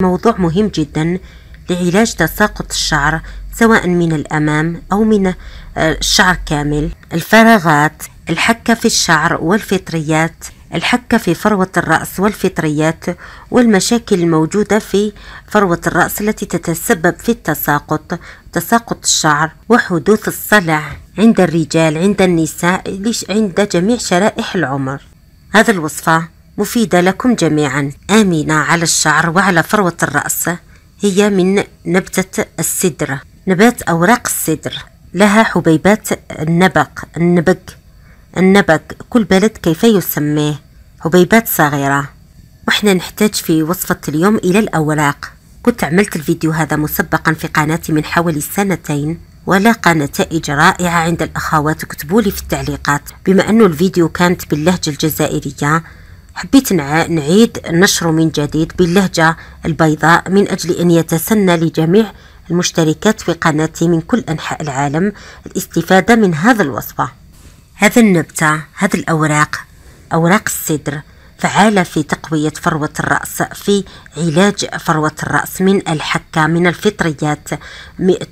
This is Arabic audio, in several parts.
موضوع مهم جدا لعلاج تساقط الشعر سواء من الأمام أو من الشعر كامل، الفراغات، الحكة في الشعر والفطريات، الحكة في فروة الرأس والفطريات، والمشاكل الموجودة في فروة الرأس التي تتسبب في تساقط الشعر وحدوث الصلع عند الرجال، عند النساء، عند جميع شرائح العمر. هذه الوصفة مفيدة لكم جميعا، آمنة على الشعر وعلى فروة الرأس. هي من نبتة السدر، نبات أوراق السدر، لها حبيبات النبق، كل بلد كيف يسميه، حبيبات صغيرة. وإحنا نحتاج في وصفة اليوم إلى الأوراق. كنت عملت الفيديو هذا مسبقا في قناتي من حوالي 2 سنين، ولاقى نتائج رائعة عند الأخوات. اكتبوا لي في التعليقات، بما أنه الفيديو كانت باللهجة الجزائرية حبيت نعيد نشره من جديد باللهجة البيضاء من أجل أن يتسنى لجميع المشتركات في قناتي من كل أنحاء العالم الاستفادة من هذا الوصفة. هذا النبتة، هذه الأوراق، أوراق السدر، فعالة في تقوية فروة الرأس، في علاج فروة الرأس من الحكة، من الفطريات،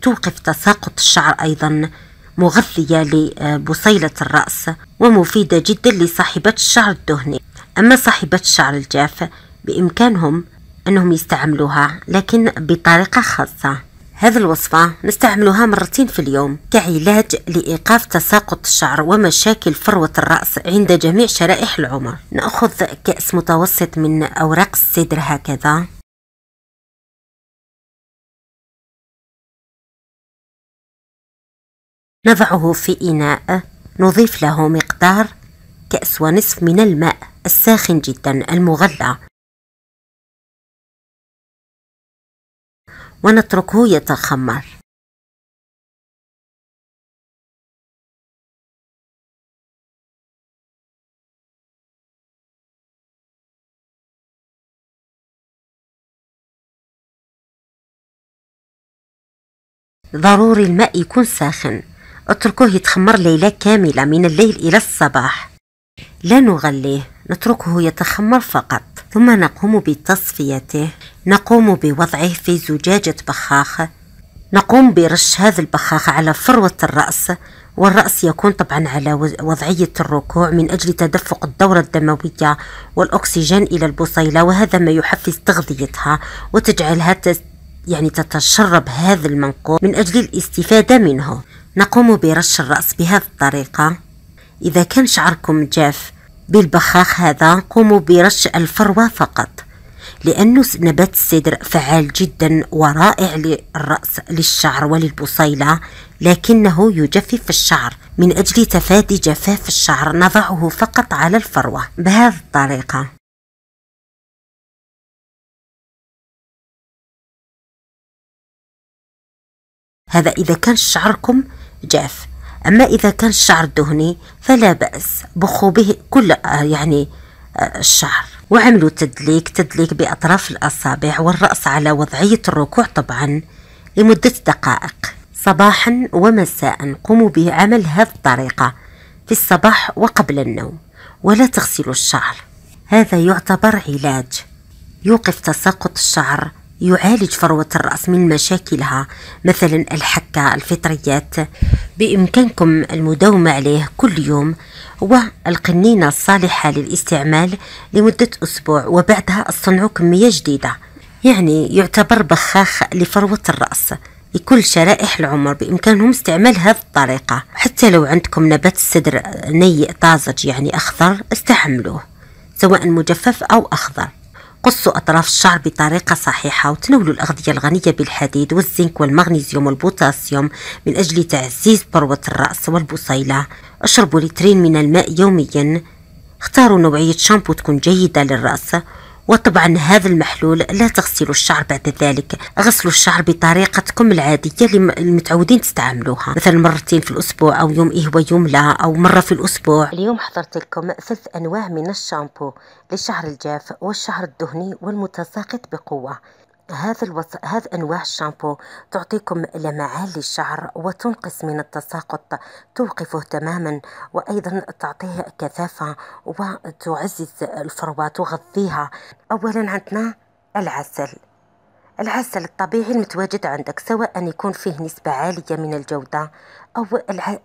توقف تساقط الشعر، أيضا مغذية لبصيلة الرأس، ومفيدة جدا لصاحبات الشعر الدهني. أما صاحبات الشعر الجاف بإمكانهم أنهم يستعملوها لكن بطريقة خاصة. هذه الوصفة نستعملها 2 مرات في اليوم كعلاج لإيقاف تساقط الشعر ومشاكل فروة الرأس عند جميع شرائح العمر. نأخذ كأس متوسط من أوراق السدر هكذا، نضعه في إناء، نضيف له مقدار 1.5 كأس من الماء الساخن جدا المغلى، ونتركه يتخمر. ضروري الماء يكون ساخن، اتركوه يتخمر ليلة كاملة من الليل إلى الصباح، لا نغليه، نتركه يتخمر فقط. ثم نقوم بتصفيته، نقوم بوضعه في زجاجة بخاخ، نقوم برش هذا البخاخ على فروة الرأس، والرأس يكون طبعا على وضعية الركوع من أجل تدفق الدورة الدموية والأكسجين إلى البصيلة، وهذا ما يحفز تغذيتها وتجعلها تتشرب هذا المنقول من أجل الاستفادة منه. نقوم برش الرأس بهذه الطريقة. إذا كان شعركم جاف بالبخاخ هذا قوموا برش الفروة فقط، لأنه نبات السدر فعال جدا ورائع للرأس، للشعر وللبصيلة، لكنه يجفف الشعر. من أجل تفادي جفاف الشعر نضعه فقط على الفروة بهذه الطريقة. هذا إذا كان شعركم جاف. أما إذا كان الشعر دهني فلا بأس، بخوا به كل الشعر، وعملوا تدليك بأطراف الأصابع والرأس على وضعية الركوع طبعا لمدة دقائق صباحا ومساء. قوموا بعمل هذه الطريقة في الصباح وقبل النوم، ولا تغسلوا الشعر. هذا يعتبر علاج يوقف تساقط الشعر، يعالج فروة الرأس من مشاكلها مثلا الحكة، الفطريات. بإمكانكم المداومة عليه كل يوم، والقنينة الصالحة للاستعمال لمدة أسبوع، وبعدها اصنعوا كمية جديدة. يعتبر بخاخ لفروة الرأس لكل شرائح العمر. بإمكانهم استعمال هذه الطريقة. حتى لو عندكم نبات السدر ني طازج أخضر استعملوه، سواء مجفف أو أخضر. قصوا أطراف الشعر بطريقة صحيحة، وتناولوا الأغذية الغنية بالحديد والزنك والمغنيسيوم والبوتاسيوم من أجل تعزيز فروة الرأس والبصيلة. اشربوا 2 لتر من الماء يوميا. اختاروا نوعية شامبو تكون جيدة للرأس، وطبعا هذا المحلول لا تغسلوا الشعر بعد ذلك. غسلوا الشعر بطريقتكم العادية اللي متعودين تستعملوها، مثلا 2 مرات في الأسبوع، أو يوم إيه ويوم لا، أو مرة في الأسبوع. اليوم حضرت لكم 3 أنواع من الشامبو للشعر الجاف والشعر الدهني والمتساقط بقوة. هذه أنواع الشامبو تعطيكم لمعان للشعر وتنقص من التساقط، توقفه تماما، وأيضا تعطيه كثافة وتعزز الفروة، تغذيها. أولا عندنا العسل، العسل الطبيعي المتواجد عندك، سواء أن يكون فيه نسبة عالية من الجودة أو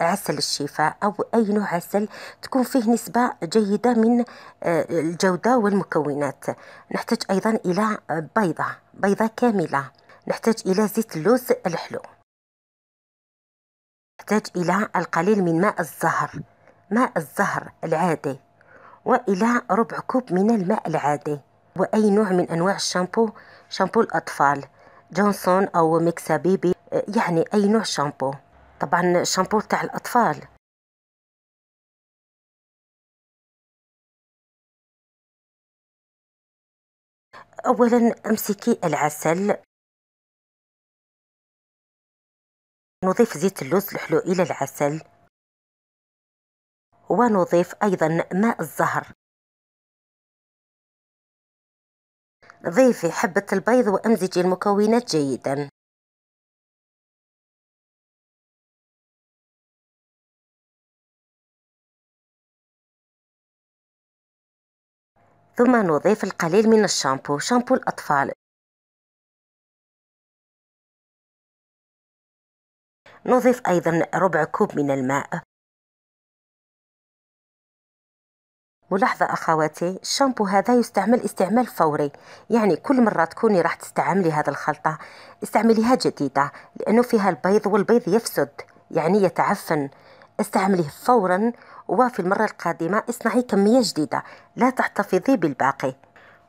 عسل الشفاء أو أي نوع عسل تكون فيه نسبة جيدة من الجودة والمكونات. نحتاج أيضا إلى بيضة كاملة. نحتاج إلى زيت اللوز الحلو. نحتاج إلى القليل من ماء الزهر العادي، وإلى ربع كوب من الماء العادي، وأي نوع من أنواع شامبو الأطفال، جونسون أو ميكسا بيبي، يعني أي نوع شامبو، طبعا شامبو تاع الأطفال. أولا أمسكي العسل، نضيف زيت اللوز الحلو إلى العسل، ونضيف أيضا ماء الزهر. ضيفي حبة البيض وأمزجي المكونات جيدا. ثم نضيف القليل من شامبو الأطفال. نضيف أيضا ربع كوب من الماء. ملاحظة أخواتي، الشامبو هذا يستعمل استعمال فوري، يعني كل مرة تكوني راح تستعملي هذا الخلطة استعمليها جديدة، لأنه فيها البيض والبيض يفسد، يعني يتعفن. استعمليه فورا، وفي المرة القادمة اصنعي كمية جديدة، لا تحتفظي بالباقي.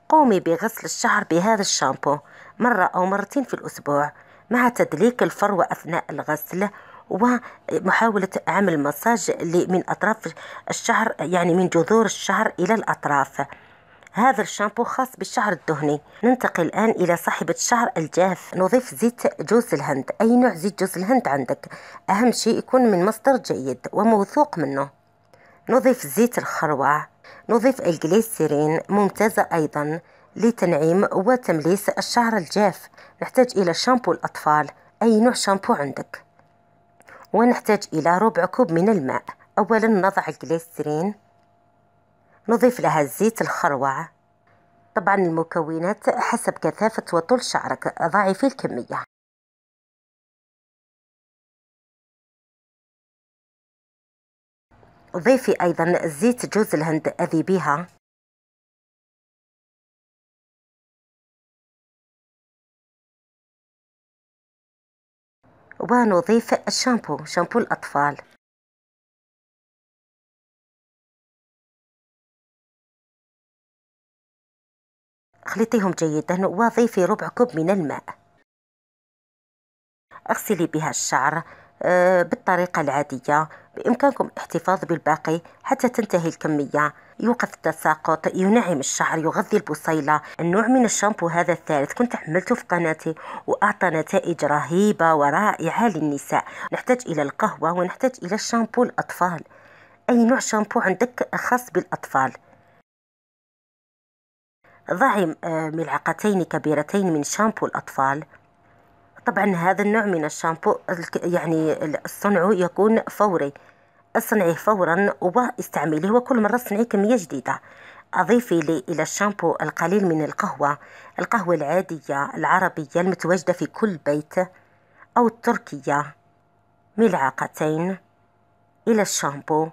قومي بغسل الشعر بهذا الشامبو مرة أو مرتين في الأسبوع، مع تدليك الفروة أثناء الغسل، ومحاولة عمل مساج من أطراف الشعر، يعني من جذور الشعر إلى الأطراف. هذا الشامبو خاص بالشعر الدهني. ننتقل الآن إلى صاحبة الشعر الجاف. نضيف زيت جوز الهند، أي نوع زيت جوز الهند عندك، أهم شيء يكون من مصدر جيد وموثوق منه. نضيف زيت الخروع. نضيف الجليسيرين، ممتازة أيضا لتنعيم وتمليس الشعر الجاف. نحتاج إلى شامبو الأطفال، أي نوع شامبو عندك، ونحتاج إلى ربع كوب من الماء. أولا نضع الجليسيرين، نضيف لها زيت الخروع. طبعا المكونات حسب كثافة وطول شعرك، ضعي في الكمية. ضيفي أيضا زيت جوز الهند، أذيبيها. ونضيف شامبو الأطفال. اخلطيهم جيدا، وضيفي ربع كوب من الماء. اغسلي بها الشعر بالطريقة العادية. بإمكانكم الاحتفاظ بالباقي حتى تنتهي الكمية. يوقف التساقط، ينعم الشعر، يغذي البصيلة. النوع من الشامبو هذا الثالث كنت عملته في قناتي وأعطى نتائج رهيبة ورائعة للنساء. نحتاج إلى القهوة، ونحتاج إلى شامبو الأطفال، أي نوع شامبو عندك خاص بالأطفال. ضعي ملعقتين كبيرتين من شامبو الأطفال. طبعا هذا النوع من الشامبو يعني صنعه يكون فوري، اصنعيه فورا واستعمليه، وكل مرة اصنعي كمية جديدة. أضيفي لي إلى الشامبو القليل من القهوة العادية العربية المتواجدة في كل بيت، أو التركية، ملعقتين إلى الشامبو.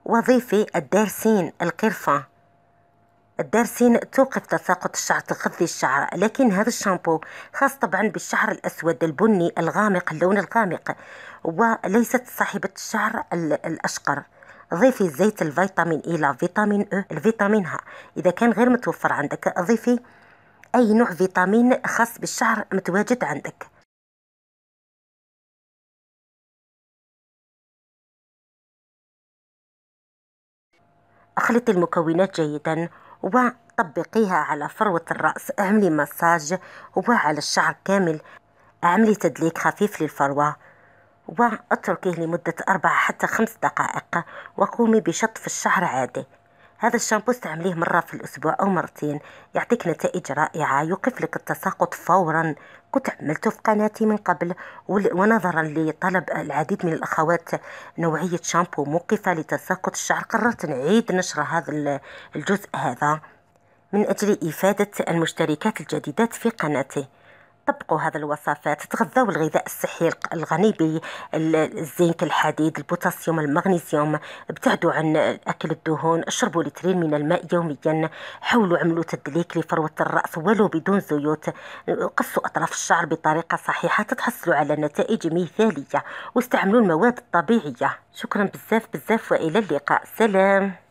وضيفي القرفة. الدارسين توقف تساقط الشعر، تغذي الشعر، لكن هذا الشامبو خاص طبعا بالشعر الأسود البني الغامق، اللون الغامق، وليست صاحبة الشعر الأشقر. ضيفي زيت الفيتامين إلى فيتامين الفيتامين ها، إذا كان غير متوفر عندك ضيفي أي نوع فيتامين خاص بالشعر متواجد عندك. اخلطي المكونات جيدا وطبقيها على فروة الرأس. اعملي مساج وعلى الشعر كامل. اعملي تدليك خفيف للفروة، واتركيه لمدة 4 حتى 5 دقائق، وقومي بشطف الشعر عادي. هذا الشامبو استعمليه مرة في الأسبوع أو مرتين، يعطيك نتائج رائعة، يوقف لك التساقط فورا. كنت عملته في قناتي من قبل، ونظرا لطلب العديد من الأخوات نوعية شامبو موقفة لتساقط الشعر، قررت نعيد نشر هذا الجزء هذا. من أجل إفادة المشتركات الجديدات في قناتي. طبقوا هذه الوصفات، تغذوا الغذاء الصحي الغني بالزنك، الحديد، البوتاسيوم، المغنيسيوم. ابتعدوا عن أكل الدهون، اشربوا لترين من الماء يوميا. حاولوا عملوا تدليك لفروة الرأس ولو بدون زيوت. قصوا أطراف الشعر بطريقة صحيحة تتحصلوا على نتائج مثالية، واستعملوا المواد الطبيعية. شكرا بزاف بزاف وإلى اللقاء. سلام.